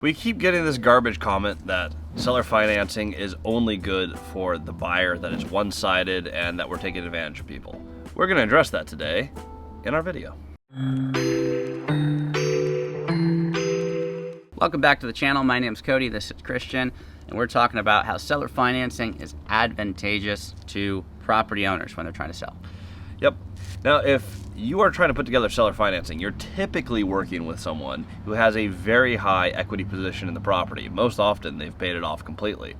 We keep getting this garbage comment that seller financing is only good for the buyer, that it's one-sided, and that we're taking advantage of people. We're going to address that today in our video. Welcome back to the channel. My name's Cody, this is Christian, and we're talking about how seller financing is advantageous to property owners when they're trying to sell. Yep. Now, if you are trying to put together seller financing, you're typically working with someone who has a very high equity position in the property. Most often, they've paid it off completely.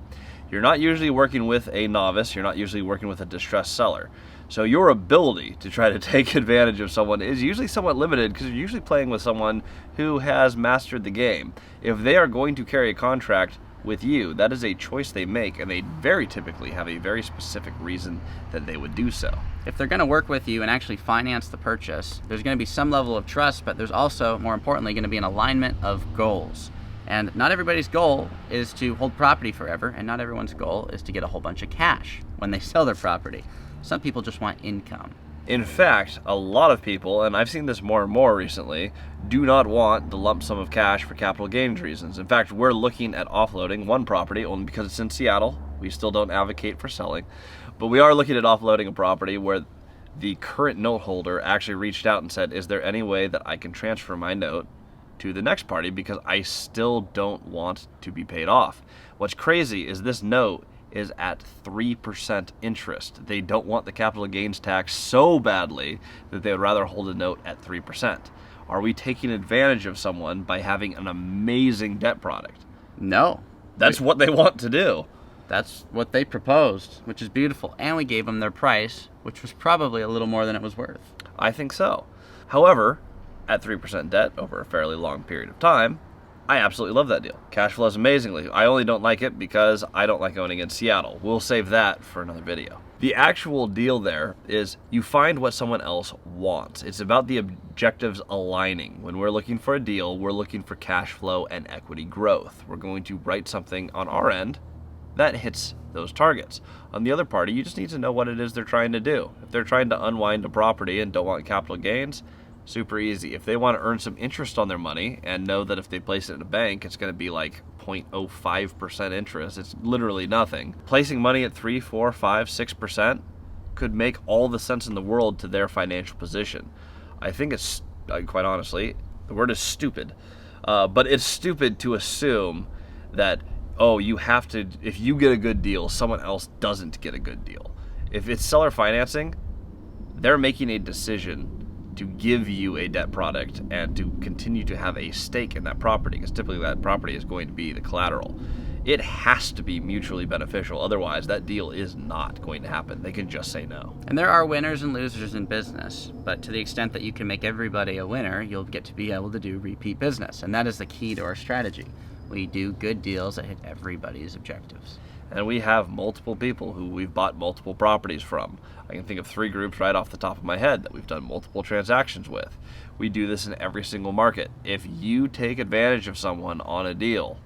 You're not usually working with a novice. You're not usually working with a distressed seller. So your ability to try to take advantage of someone is usually somewhat limited because you're usually playing with someone who has mastered the game. If they are going to carry a contract with you, that is a choice they make, and they very typically have a very specific reason that they would do so. If they're going to work with you and actually finance the purchase, there's going to be some level of trust, but there's also, more importantly, going to be an alignment of goals. And not everybody's goal is to hold property forever, and not everyone's goal is to get a whole bunch of cash when they sell their property. Some people just want income. In fact, a lot of people, and I've seen this more and more recently, do not want the lump sum of cash for capital gains reasons. In fact, we're looking at offloading one property only because it's in Seattle. We still don't advocate for selling, but we are looking at offloading a property where the current note holder actually reached out and said, is there any way that I can transfer my note to the next party because I still don't want to be paid off? What's crazy is this note is at 3% interest. They don't want the capital gains tax so badly that they would rather hold a note at 3%. Are we taking advantage of someone by having an amazing debt product? No. That's what they want to do. That's what they proposed, which is beautiful. And we gave them their price, which was probably a little more than it was worth. I think so. However, at 3% debt over a fairly long period of time, I absolutely love that deal. Cash flows amazingly. I only don't like it because I don't like owning in Seattle. We'll save that for another video. The actual deal there is you find what someone else wants. It's about the objectives aligning. When we're looking for a deal, we're looking for cash flow and equity growth. We're going to write something on our end that hits those targets. On the other party, you just need to know what it is they're trying to do. If they're trying to unwind a property and don't want capital gains, super easy. If they want to earn some interest on their money and know that if they place it in a bank, it's going to be like 0.05% interest. It's literally nothing. Placing money at 3, 4, 5, 6% could make all the sense in the world to their financial position. I think it's, quite honestly, the word is stupid. But it's stupid to assume that, oh, you have to, if you get a good deal, someone else doesn't get a good deal. If it's seller financing, they're making a decision to give you a debt product and to continue to have a stake in that property, because typically that property is going to be the collateral. It has to be mutually beneficial. Otherwise, that deal is not going to happen. They can just say no. And there are winners and losers in business, but to the extent that you can make everybody a winner, you'll get to be able to do repeat business. And that is the key to our strategy. We do good deals that hit everybody's objectives. And we have multiple people who we've bought multiple properties from. I can think of 3 groups right off the top of my head that we've done multiple transactions with. We do this in every single market. If you take advantage of someone on a deal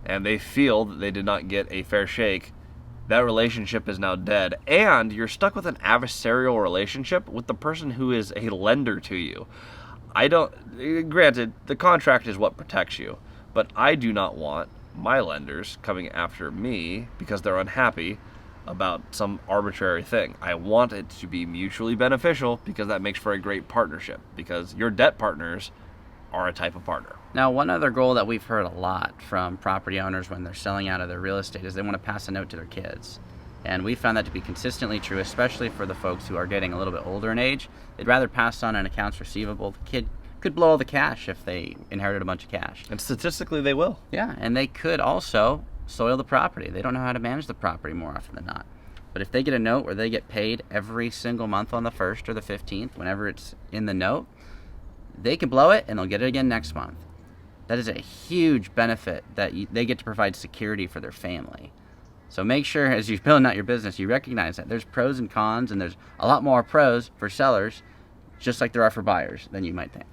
and they feel that they did not get a fair shake, that relationship is now dead, and you're stuck with an adversarial relationship with the person who is a lender to you. Granted, the contract is what protects you, but I do not want my lenders coming after me because they're unhappy about some arbitrary thing. I want it to be mutually beneficial because that makes for a great partnership, because your debt partners are a type of partner. Now, one other goal that we've heard a lot from property owners when they're selling out of their real estate is they want to pass a note to their kids. And we found that to be consistently true, especially for the folks who are getting a little bit older in age. They'd rather pass on an accounts receivable. The kid could blow all the cash if they inherited a bunch of cash. And statistically, they will. Yeah, and they could also soil the property. They don't know how to manage the property more often than not. But if they get a note where they get paid every single month on the 1st or the 15th, whenever it's in the note, they can blow it and they'll get it again next month. That is a huge benefit that they get to provide security for their family. So make sure as you're building out your business, you recognize that there's pros and cons, and there's a lot more pros for sellers, just like there are for buyers, than you might think.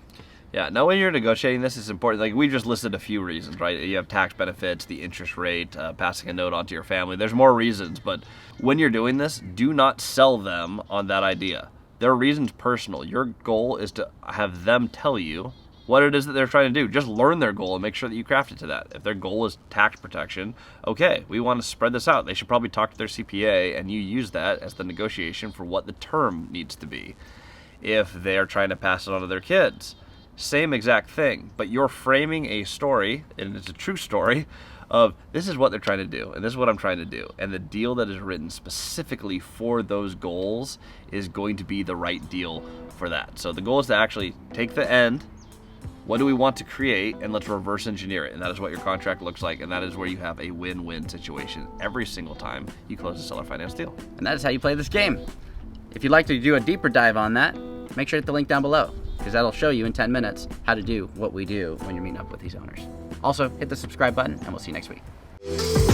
Yeah, now when you're negotiating this, it's important. Like, we just listed a few reasons, right? You have tax benefits, the interest rate, passing a note on to your family. There's more reasons, but when you're doing this, do not sell them on that idea. Their reason's personal. Your goal is to have them tell you what it is that they're trying to do. Just learn their goal and make sure that you craft it to that. If their goal is tax protection, okay, we want to spread this out. They should probably talk to their CPA, and you use that as the negotiation for what the term needs to be. If they're trying to pass it on to their kids, same exact thing, but you're framing a story, and it's a true story, of this is what they're trying to do, and this is what I'm trying to do. And the deal that is written specifically for those goals is going to be the right deal for that. So the goal is to actually take the end, what do we want to create, and let's reverse engineer it. And that is what your contract looks like, and that is where you have a win-win situation every single time you close a seller finance deal. And that is how you play this game. If you'd like to do a deeper dive on that, make sure to hit the link down below, because that'll show you in 10 minutes how to do what we do when you're meeting up with these owners. Also, hit the subscribe button, and we'll see you next week.